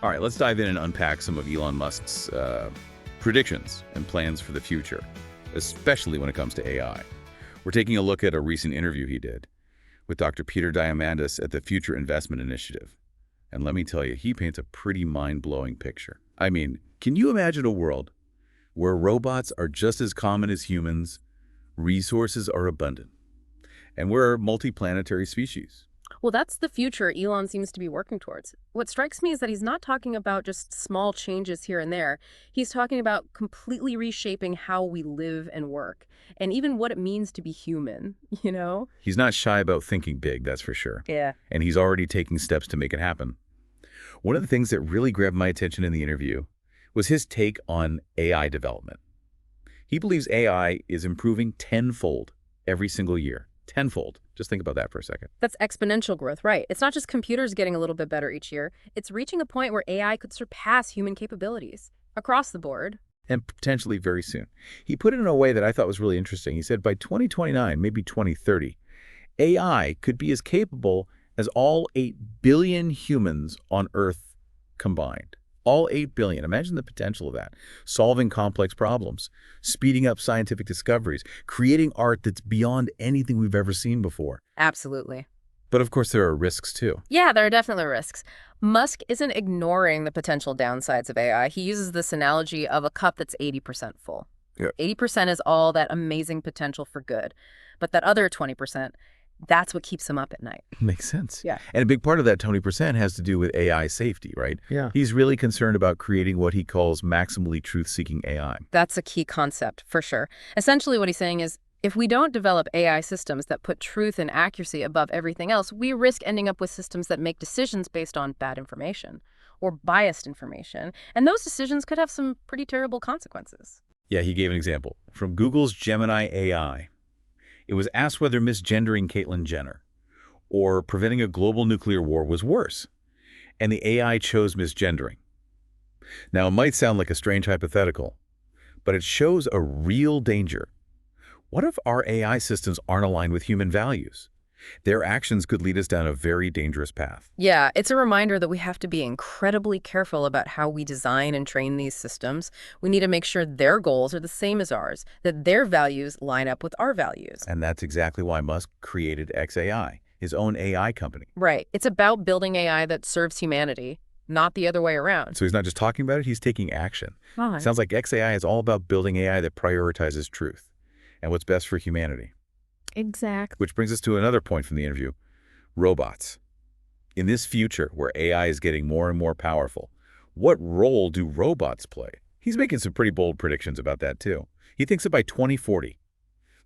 All right, let's dive in and unpack some of Elon Musk's predictions and plans for the future, especially when it comes to AI. We're taking a look at a recent interview he did with Dr. Peter Diamandis at the Future Investment Initiative. And let me tell you, he paints a pretty mind-blowing picture. I mean, can you imagine a world where robots are just as common as humans, resources are abundant, and we're a multi-planetary species? Well, that's the future Elon seems to be working towards. What strikes me is that he's not talking about just small changes here and there. He's talking about completely reshaping how we live and work, and even what it means to be human, you know? He's not shy about thinking big, that's for sure. Yeah. And he's already taking steps to make it happen. One of the things that really grabbed my attention in the interview was his take on AI development. He believes AI is improving tenfold every single year. Tenfold. Just think about that for a second. That's exponential growth, right? It's not just computers getting a little bit better each year. It's reaching a point where AI could surpass human capabilities across the board. And potentially very soon. He put it in a way that I thought was really interesting. He said by 2029, maybe 2030, AI could be as capable as all 8 billion humans on Earth combined. All 8 billion. Imagine the potential of that. Solving complex problems, speeding up scientific discoveries, creating art that's beyond anything we've ever seen before. Absolutely. But of course, there are risks too. Yeah, there are definitely risks. Musk isn't ignoring the potential downsides of AI. He uses this analogy of a cup that's 80% full. Yeah. 80% is all that amazing potential for good. But that other 20%, that's what keeps him up at night. Makes sense. Yeah. And a big part of that 20% has to do with AI safety, right? Yeah. He's really concerned about creating what he calls maximally truth-seeking AI. That's a key concept, for sure. Essentially what he's saying is, if we don't develop AI systems that put truth and accuracy above everything else, we risk ending up with systems that make decisions based on bad information or biased information. And those decisions could have some pretty terrible consequences. Yeah, he gave an example from Google's Gemini AI. It was asked whether misgendering Caitlyn Jenner or preventing a global nuclear war was worse, and the AI chose misgendering. Now, it might sound like a strange hypothetical, but it shows a real danger. What if our AI systems aren't aligned with human values? Their actions could lead us down a very dangerous path. Yeah, it's a reminder that we have to be incredibly careful about how we design and train these systems. We need to make sure their goals are the same as ours, that their values line up with our values. And that's exactly why Musk created X.AI, his own AI company. Right. It's about building AI that serves humanity, not the other way around. So he's not just talking about it, he's taking action. Fine. Sounds like X.AI is all about building AI that prioritizes truth and what's best for humanity. Exactly. Which brings us to another point from the interview, robots. In this future where AI is getting more and more powerful, what role do robots play? He's making some pretty bold predictions about that too. He thinks that by 2040,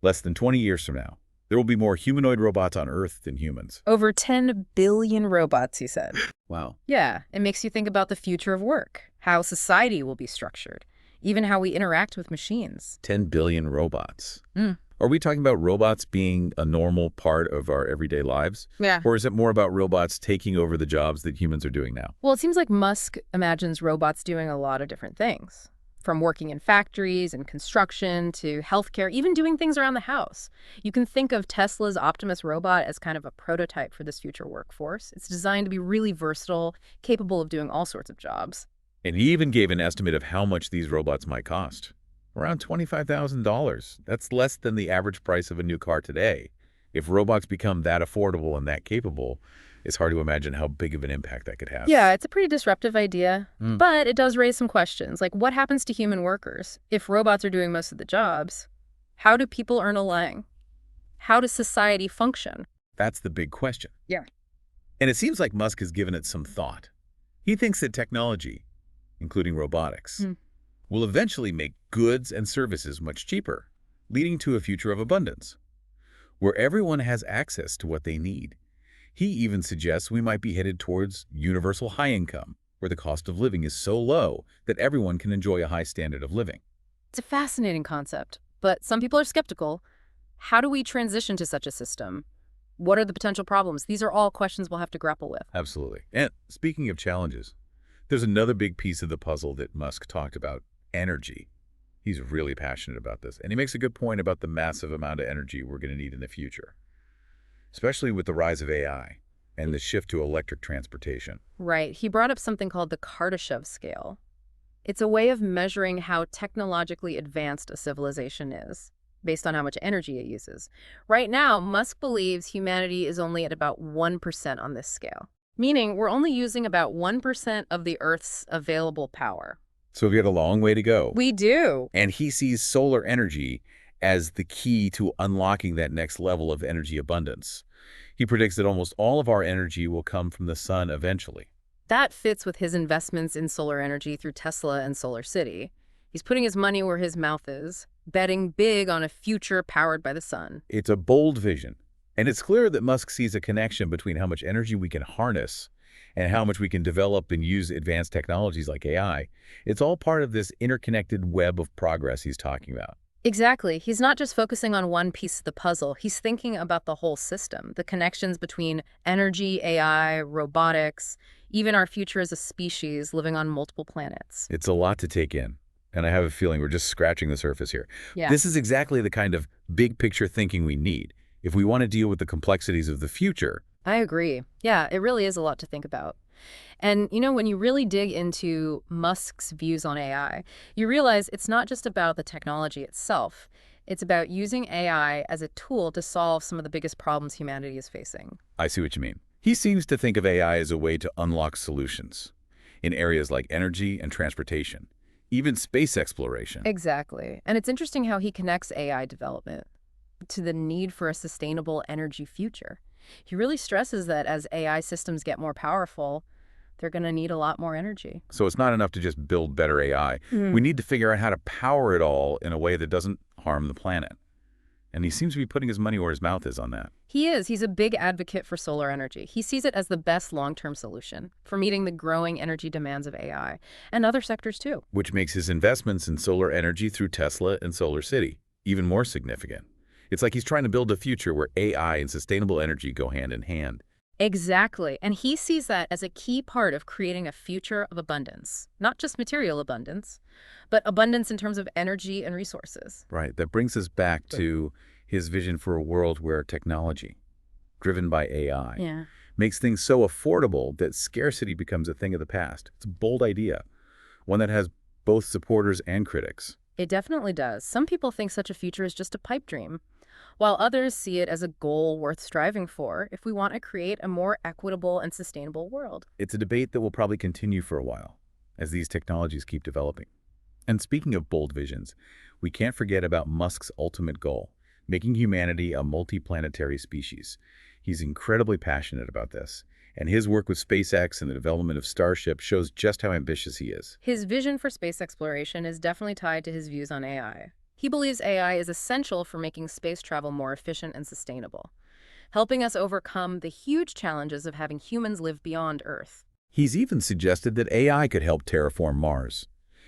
less than 20 years from now, there will be more humanoid robots on Earth than humans. Over 10 billion robots, he said. Wow. Yeah, it makes you think about the future of work, how society will be structured, even how we interact with machines. 10 billion robots. Mm. Are we talking about robots being a normal part of our everyday lives? Yeah. Or is it more about robots taking over the jobs that humans are doing now? Well, it seems like Musk imagines robots doing a lot of different things, from working in factories and construction to healthcare, even doing things around the house. You can think of Tesla's Optimus robot as kind of a prototype for this future workforce. It's designed to be really versatile, capable of doing all sorts of jobs. And he even gave an estimate of how much these robots might cost. Around $25,000. That's less than the average price of a new car today. If robots become that affordable and that capable, it's hard to imagine how big of an impact that could have. Yeah, it's a pretty disruptive idea, but it does raise some questions. Like, what happens to human workers? If robots are doing most of the jobs, how do people earn a living? How does society function? That's the big question. Yeah. And it seems like Musk has given it some thought. He thinks that technology, including robotics, will eventually make goods and services much cheaper, leading to a future of abundance, where everyone has access to what they need. He even suggests we might be headed towards universal high income, where the cost of living is so low that everyone can enjoy a high standard of living. It's a fascinating concept, but some people are skeptical. How do we transition to such a system? What are the potential problems? These are all questions we'll have to grapple with. Absolutely. And speaking of challenges, there's another big piece of the puzzle that Musk talked about, energy. He's really passionate about this, and he makes a good point about the massive amount of energy we're going to need in the future, especially with the rise of AI and the shift to electric transportation. Right. He brought up something called the Kardashev scale. It's a way of measuring how technologically advanced a civilization is, based on how much energy it uses. Right now, Musk believes humanity is only at about 1% on this scale, meaning we're only using about 1% of the Earth's available power. So we've got a long way to go. We do. And he sees solar energy as the key to unlocking that next level of energy abundance. He predicts that almost all of our energy will come from the sun eventually. That fits with his investments in solar energy through Tesla and Solar City. He's putting his money where his mouth is, betting big on a future powered by the sun. It's a bold vision, and it's clear that Musk sees a connection between how much energy we can harness and how much we can develop and use advanced technologies like AI. It's all part of this interconnected web of progress he's talking about. Exactly. He's not just focusing on one piece of the puzzle. He's thinking about the whole system, the connections between energy, AI, robotics, even our future as a species living on multiple planets. It's a lot to take in, and I have a feeling we're just scratching the surface here. Yeah. This is exactly the kind of big picture thinking we need if we want to deal with the complexities of the future. I agree. Yeah, it really is a lot to think about. And, when you really dig into Musk's views on AI, you realize it's not just about the technology itself. It's about using AI as a tool to solve some of the biggest problems humanity is facing. I see what you mean. He seems to think of AI as a way to unlock solutions in areas like energy and transportation, even space exploration. Exactly. And it's interesting how he connects AI development to the need for a sustainable energy future. He really stresses that as AI systems get more powerful, they're going to need a lot more energy. So it's not enough to just build better AI. We need to figure out how to power it all in a way that doesn't harm the planet. And he seems to be putting his money where his mouth is on that. He is. He's a big advocate for solar energy. He sees it as the best long-term solution for meeting the growing energy demands of AI and other sectors too. Which makes his investments in solar energy through Tesla and Solar City even more significant. It's like he's trying to build a future where AI and sustainable energy go hand in hand. Exactly. And he sees that as a key part of creating a future of abundance, not just material abundance, but abundance in terms of energy and resources. Right. That brings us back to his vision for a world where technology, driven by AI, makes things so affordable that scarcity becomes a thing of the past. It's a bold idea, one that has both supporters and critics. It definitely does. Some people think such a future is just a pipe dream, while others see it as a goal worth striving for if we want to create a more equitable and sustainable world. It's a debate that will probably continue for a while as these technologies keep developing. And speaking of bold visions, we can't forget about Musk's ultimate goal, making humanity a multi-planetary species. He's incredibly passionate about this, and his work with SpaceX and the development of Starship shows just how ambitious he is. His vision for space exploration is definitely tied to his views on AI. He believes AI is essential for making space travel more efficient and sustainable, helping us overcome the huge challenges of having humans live beyond Earth. He's even suggested that AI could help terraform Mars,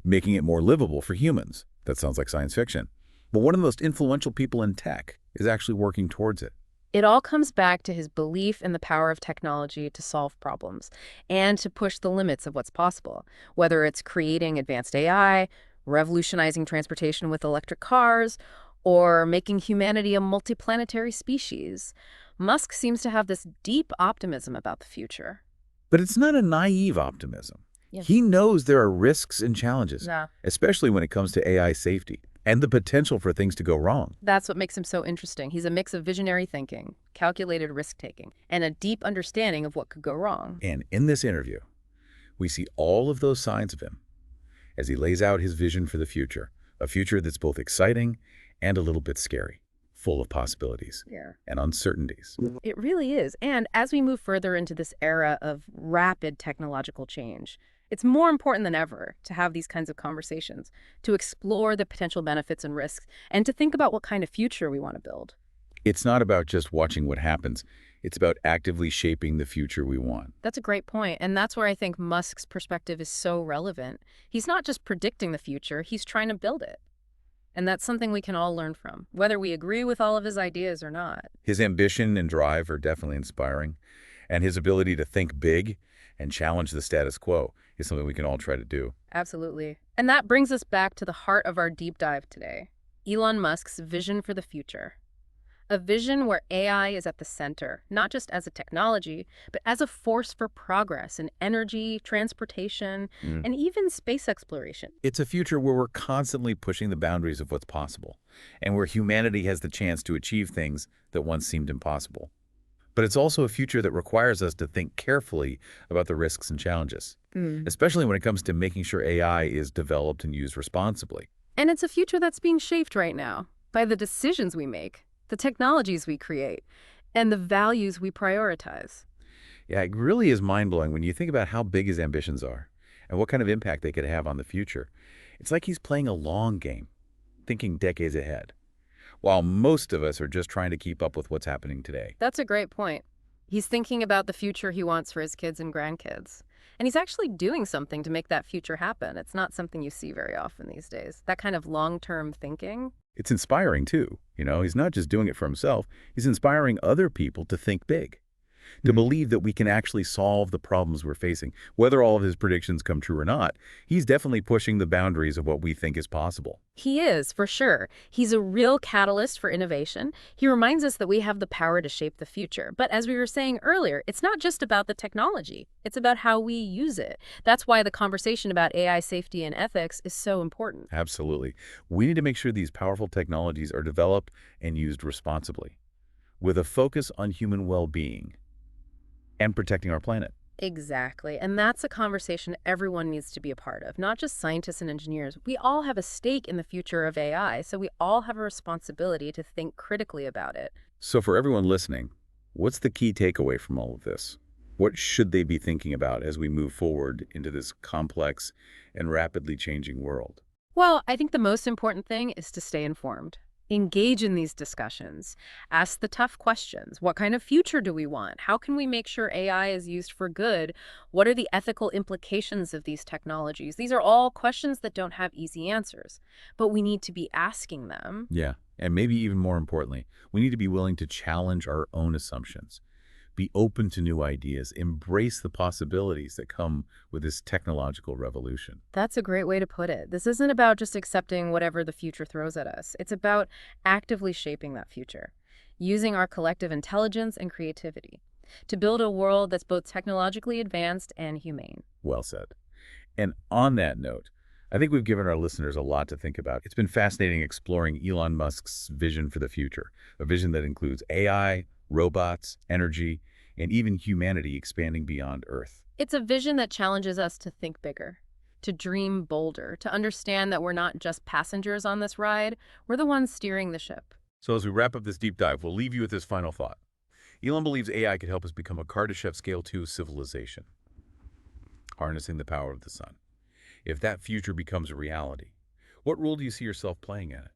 making it more livable for humans. That sounds like science fiction. But one of the most influential people in tech is actually working towards it. It all comes back to his belief in the power of technology to solve problems and to push the limits of what's possible, whether it's creating advanced AI, revolutionizing transportation with electric cars, or making humanity a multiplanetary species. Musk seems to have this deep optimism about the future. But it's not a naive optimism. Yes. He knows there are risks and challenges, Yeah. especially when it comes to AI safety and the potential for things to go wrong. That's what makes him so interesting. He's a mix of visionary thinking, calculated risk-taking, and a deep understanding of what could go wrong. And in this interview, we see all of those signs of him as he lays out his vision for the future, a future that's both exciting and a little bit scary, full of possibilities and uncertainties. It really is. And as we move further into this era of rapid technological change, it's more important than ever to have these kinds of conversations, to explore the potential benefits and risks, and to think about what kind of future we want to build. It's not about just watching what happens. It's about actively shaping the future we want. That's a great point, and that's where I think Musk's perspective is so relevant. He's not just predicting the future, he's trying to build it. And that's something we can all learn from, whether we agree with all of his ideas or not. His ambition and drive are definitely inspiring, and his ability to think big and challenge the status quo is something we can all try to do. Absolutely. And that brings us back to the heart of our deep dive today, Elon Musk's vision for the future. A vision where AI is at the center, not just as a technology, but as a force for progress in energy, transportation, Mm. and even space exploration. It's a future where we're constantly pushing the boundaries of what's possible, and where humanity has the chance to achieve things that once seemed impossible. But it's also a future that requires us to think carefully about the risks and challenges, Mm. especially when it comes to making sure AI is developed and used responsibly. And it's a future that's being shaped right now by the decisions we make, the technologies we create, and the values we prioritize. Yeah, it really is mind-blowing when you think about how big his ambitions are and what kind of impact they could have on the future. It's like he's playing a long game, thinking decades ahead, while most of us are just trying to keep up with what's happening today. That's a great point. He's thinking about the future he wants for his kids and grandkids. And he's actually doing something to make that future happen. It's not something you see very often these days. That kind of long-term thinking. It's inspiring, too. He's not just doing it for himself. He's inspiring other people to think big, to believe that we can actually solve the problems we're facing. Whether all of his predictions come true or not, he's definitely pushing the boundaries of what we think is possible. He is, for sure. He's a real catalyst for innovation. He reminds us that we have the power to shape the future. But as we were saying earlier, it's not just about the technology. It's about how we use it. That's why the conversation about AI safety and ethics is so important. Absolutely. We need to make sure these powerful technologies are developed and used responsibly, with a focus on human well-being and protecting our planet. Exactly. And that's a conversation everyone needs to be a part of, not just scientists and engineers. We all have a stake in the future of AI, so we all have a responsibility to think critically about it. So for everyone listening, what's the key takeaway from all of this? What should they be thinking about as we move forward into this complex and rapidly changing world? Well, I think the most important thing is to stay informed. Engage in these discussions. Ask the tough questions. What kind of future do we want? How can we make sure AI is used for good? What are the ethical implications of these technologies? These are all questions that don't have easy answers, but we need to be asking them. Yeah, and maybe even more importantly, we need to be willing to challenge our own assumptions, be open to new ideas, embrace the possibilities that come with this technological revolution. That's a great way to put it. This isn't about just accepting whatever the future throws at us. It's about actively shaping that future, using our collective intelligence and creativity to build a world that's both technologically advanced and humane. Well said. And on that note, I think we've given our listeners a lot to think about. It's been fascinating exploring Elon Musk's vision for the future, a vision that includes AI, robots, energy, and even humanity expanding beyond Earth. It's a vision that challenges us to think bigger, to dream bolder, to understand that we're not just passengers on this ride, we're the ones steering the ship. So as we wrap up this deep dive, we'll leave you with this final thought. Elon believes AI could help us become a Kardashev Scale 2 civilization, harnessing the power of the sun. If that future becomes a reality, what role do you see yourself playing in it?